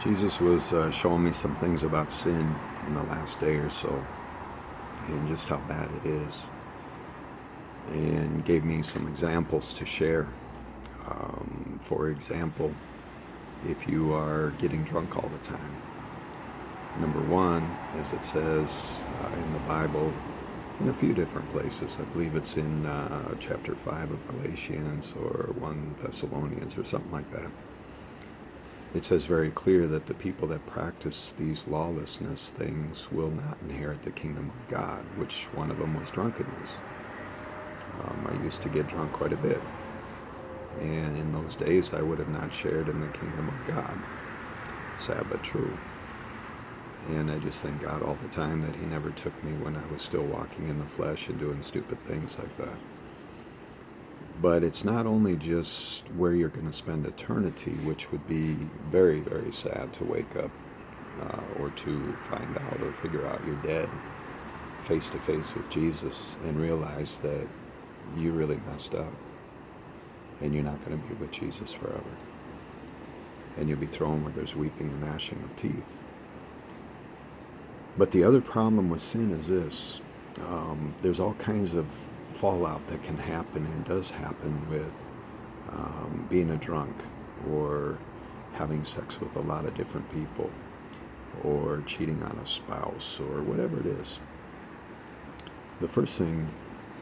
Jesus was showing me some things about sin in the last day or so and just how bad it is, and gave me some examples to share. For example, if you are getting drunk all the time, number one, as it says in the Bible, in a few different places, I believe it's in chapter 5 of Galatians or 1 Thessalonians or something like that. It says very clear that the people that practice these lawlessness things will not inherit the kingdom of God, which one of them was drunkenness. I used to get drunk quite a bit, and in those days I would have not shared in the kingdom of God. Sad but true. And I just thank God all the time that He never took me when I was still walking in the flesh and doing stupid things like that. But it's not only just where you're going to spend eternity, which would be very, very sad to wake up or to find out or figure out you're dead face to face with Jesus and realize that you really messed up and you're not going to be with Jesus forever. And you'll be thrown where there's weeping and gnashing of teeth. But the other problem with sin is this. There's all kinds of fallout that can happen and does happen with being a drunk or having sex with a lot of different people or cheating on a spouse or whatever it is. The first thing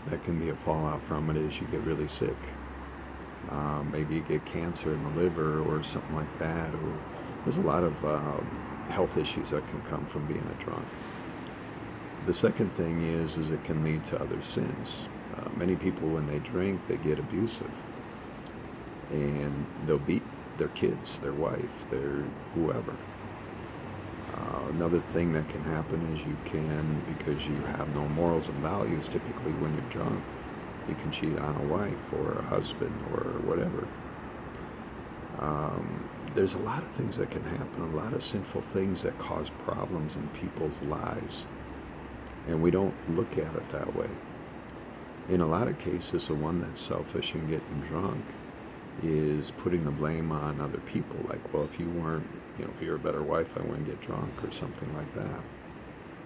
that can be a fallout from it is you get really sick. Maybe you get cancer in the liver or something like that, or there's a lot of health issues that can come from being a drunk. The second thing is it can lead to other sins. Many people, when they drink, they get abusive, and they'll beat their kids, their wife, their whoever. Another thing that can happen is you can, because you have no morals and values, typically when you're drunk, you can cheat on a wife or a husband or whatever. There's a lot of things that can happen, a lot of sinful things that cause problems in people's lives, and we don't look at it that way. In a lot of cases, the one that's selfish and getting drunk is putting the blame on other people, like, well, if you weren't, if you're a better wife, I wouldn't get drunk, or something like that,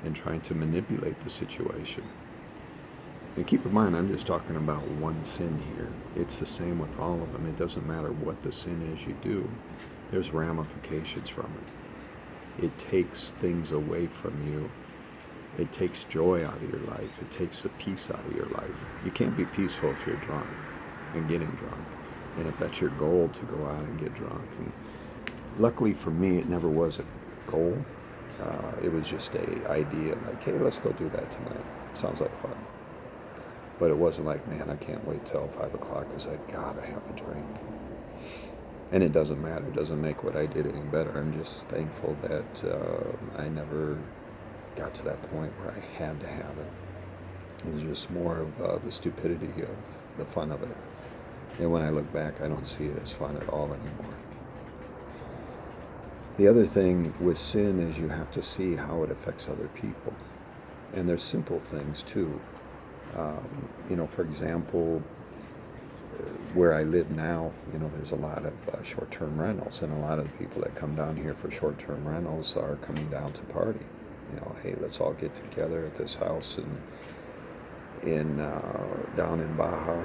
and trying to manipulate the situation. And keep in mind, I'm just talking about one sin here. It's the same with all of them. It doesn't matter what the sin is you do. There's ramifications from it. It takes things away from you. It takes joy out of your life. It takes the peace out of your life. You can't be peaceful if you're drunk and getting drunk. And if that's your goal, to go out and get drunk. And luckily for me, it never was a goal. It was just a idea, like, hey, let's go do that tonight. Sounds like fun. But it wasn't like, man, I can't wait till 5 o'clock because I gotta have a drink. And it doesn't matter. It doesn't make what I did any better. I'm just thankful that I never got to that point where I had to have it. It was just more of the stupidity of the fun of it. And when I look back, I don't see it as fun at all anymore. The other thing with sin is you have to see how it affects other people. And there's simple things too. For example, where I live now, there's a lot of short-term rentals, and a lot of the people that come down here for short-term rentals are coming down to party. Hey, let's all get together at this house down in Baja,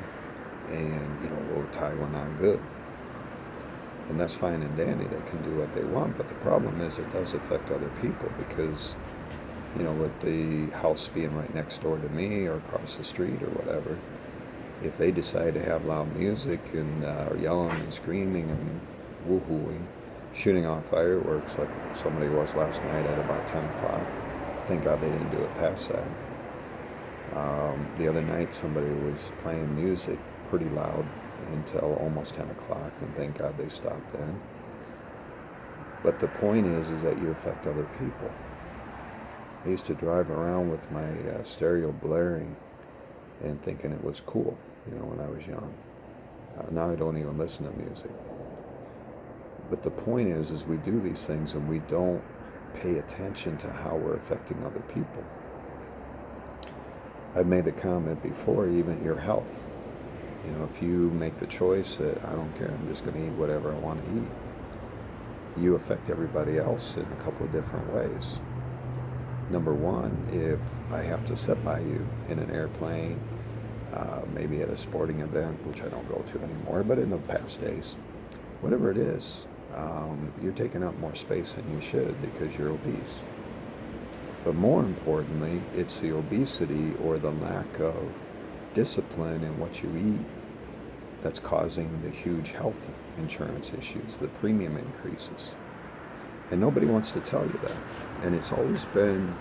and we'll tie one on good. And that's fine and dandy. They can do what they want, but the problem is it does affect other people because, with the house being right next door to me or across the street or whatever, if they decide to have loud music and are yelling and screaming and woohooing, shooting off fireworks like somebody was last night at about 10 o'clock. Thank God they didn't do it past that. The other night somebody was playing music pretty loud until almost 10 o'clock, and thank God they stopped then. But the point is that you affect other people. I used to drive around with my stereo blaring and thinking it was cool, when I was young. Now I don't even listen to music. But the point is we do these things and we don't pay attention to how we're affecting other people. I've made the comment before, even your health. If you make the choice that I don't care, I'm just going to eat whatever I want to eat, you affect everybody else in a couple of different ways. Number one, if I have to sit by you in an airplane, maybe at a sporting event, which I don't go to anymore, but in the past days, whatever it is, you're taking up more space than you should because you're obese. But more importantly, it's the obesity or the lack of discipline in what you eat that's causing the huge health insurance issues, the premium increases. And nobody wants to tell you that. And it's always been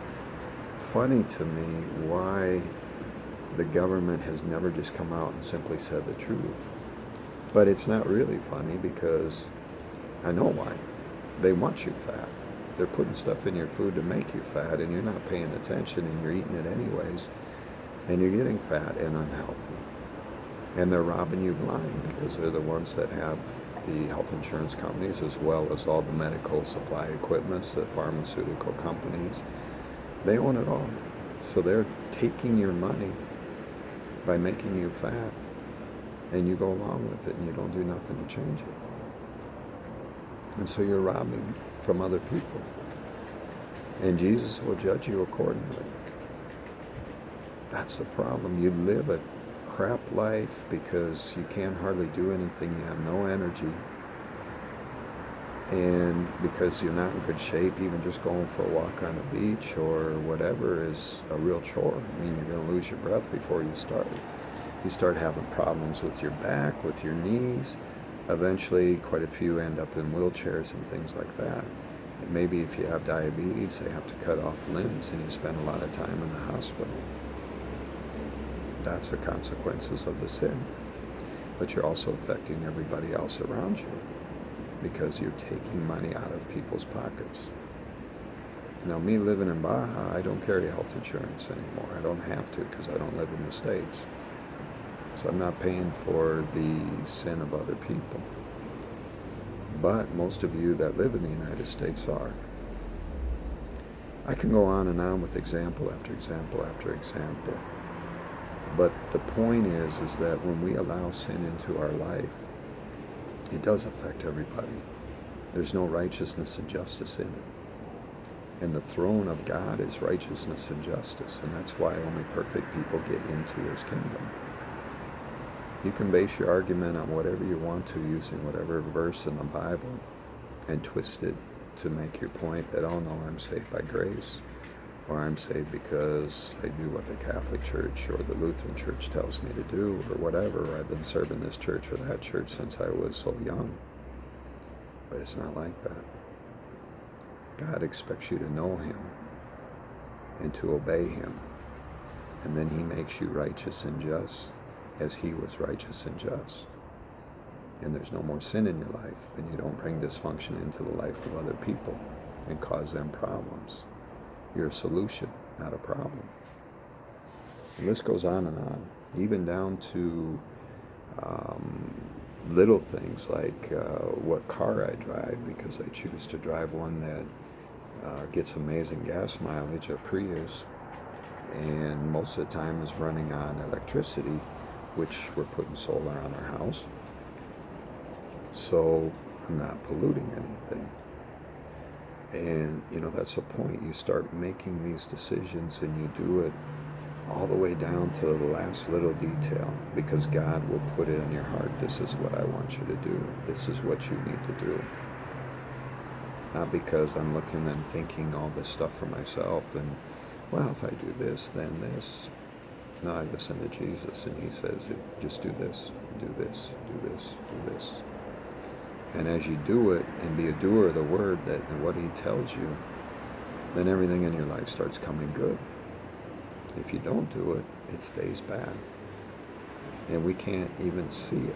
funny to me why the government has never just come out and simply said the truth. But it's not really funny because I know why. They want you fat. They're putting stuff in your food to make you fat, and you're not paying attention, and you're eating it anyways, and you're getting fat and unhealthy. And they're robbing you blind because they're the ones that have the health insurance companies as well as all the medical supply equipments, the pharmaceutical companies. They own it all. So they're taking your money by making you fat, and you go along with it and you don't do nothing to change it. And so you're robbing from other people. And Jesus will judge you accordingly. That's the problem. You live a crap life because you can't hardly do anything. You have no energy. And because you're not in good shape, even just going for a walk on the beach or whatever is a real chore. I mean, you're going to lose your breath before you start. You start having problems with your back, with your knees. Eventually, quite a few end up in wheelchairs and things like that. And maybe if you have diabetes, they have to cut off limbs and you spend a lot of time in the hospital. That's the consequences of the sin. But you're also affecting everybody else around you because you're taking money out of people's pockets. Now, me living in Baja, I don't carry health insurance anymore. I don't have to because I don't live in the States. So I'm not paying for the sin of other people. But most of you that live in the United States are. I can go on and on with example after example after example. But the point is that when we allow sin into our life, it does affect everybody. There's no righteousness and justice in it. And the throne of God is righteousness and justice. And that's why only perfect people get into his kingdom. You can base your argument on whatever you want to using whatever verse in the Bible and twist it to make your point that, oh no, I'm saved by grace. Or I'm saved because I do what the Catholic Church or the Lutheran Church tells me to do, or whatever. Or I've been serving this church or that church since I was so young. But it's not like that. God expects you to know him and to obey him. And then he makes you righteous and just as he was righteous and just. And there's no more sin in your life, and you don't bring dysfunction into the life of other people and cause them problems. You're a solution, not a problem. The list goes on and on, even down to little things like what car I drive, because I choose to drive one that gets amazing gas mileage, a Prius, and most of the time is running on electricity, which we're putting solar on our house. So I'm not polluting anything. And, that's the point. You start making these decisions and you do it all the way down to the last little detail because God will put it in your heart. This is what I want you to do. This is what you need to do. Not because I'm looking and thinking all this stuff for myself and, well, if I do this, then this. No, I listen to Jesus and he says, just do this, do this, do this, do this. And as you do it and be a doer of the word and what he tells you, then everything in your life starts coming good. If you don't do it, it stays bad. And we can't even see it.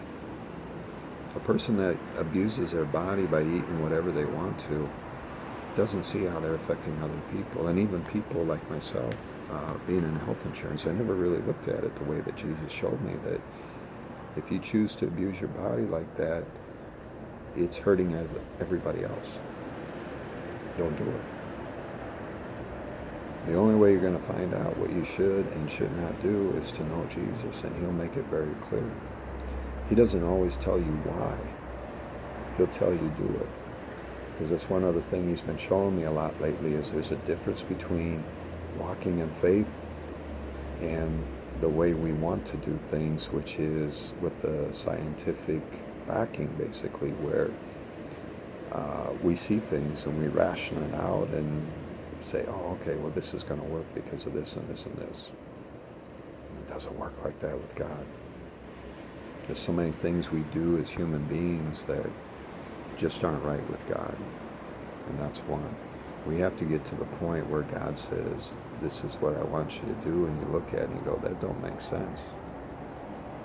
A person that abuses their body by eating whatever they want to doesn't see how they're affecting other people. And even people like myself, being in health insurance, I never really looked at it the way that Jesus showed me, that if you choose to abuse your body like that, it's hurting everybody else. Don't do it. The only way you're going to find out what you should and should not do is to know Jesus, and he'll make it very clear. He doesn't always tell you why. He'll tell you do it. Because that's one other thing he's been showing me a lot lately, is there's a difference between walking in faith and the way we want to do things, which is with the scientific backing, basically, where we see things and we ration it out and say, oh, okay, well, this is going to work because of this and this and this. And it doesn't work like that with God. There's so many things we do as human beings that just aren't right with God. And that's one. We have to get to the point where God says, this is what I want you to do, and you look at it and you go, that don't make sense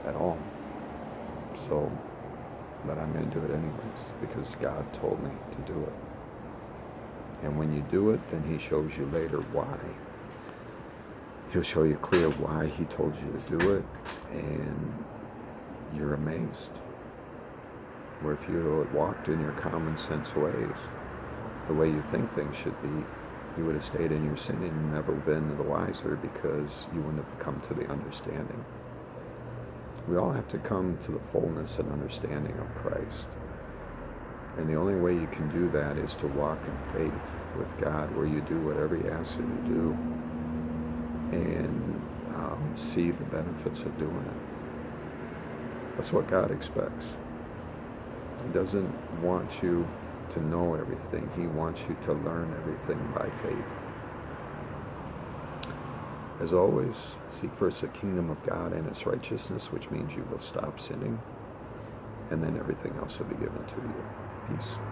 at all. So, but I'm going to do it anyways, because God told me to do it. And when you do it, then he shows you later why. He'll show you clear why he told you to do it, and you're amazed. Where if you had walked in your common sense ways, the way you think things should be, you would have stayed in your sin and never been the wiser, because you wouldn't have come to the understanding. We all have to come to the fullness and understanding of Christ. And the only way you can do that is to walk in faith with God, where you do whatever he asks you to do and see the benefits of doing it. That's what God expects. He doesn't want you to know everything. He wants you to learn everything by faith. As always, seek first the kingdom of God and its righteousness, which means you will stop sinning, and then everything else will be given to you. Peace.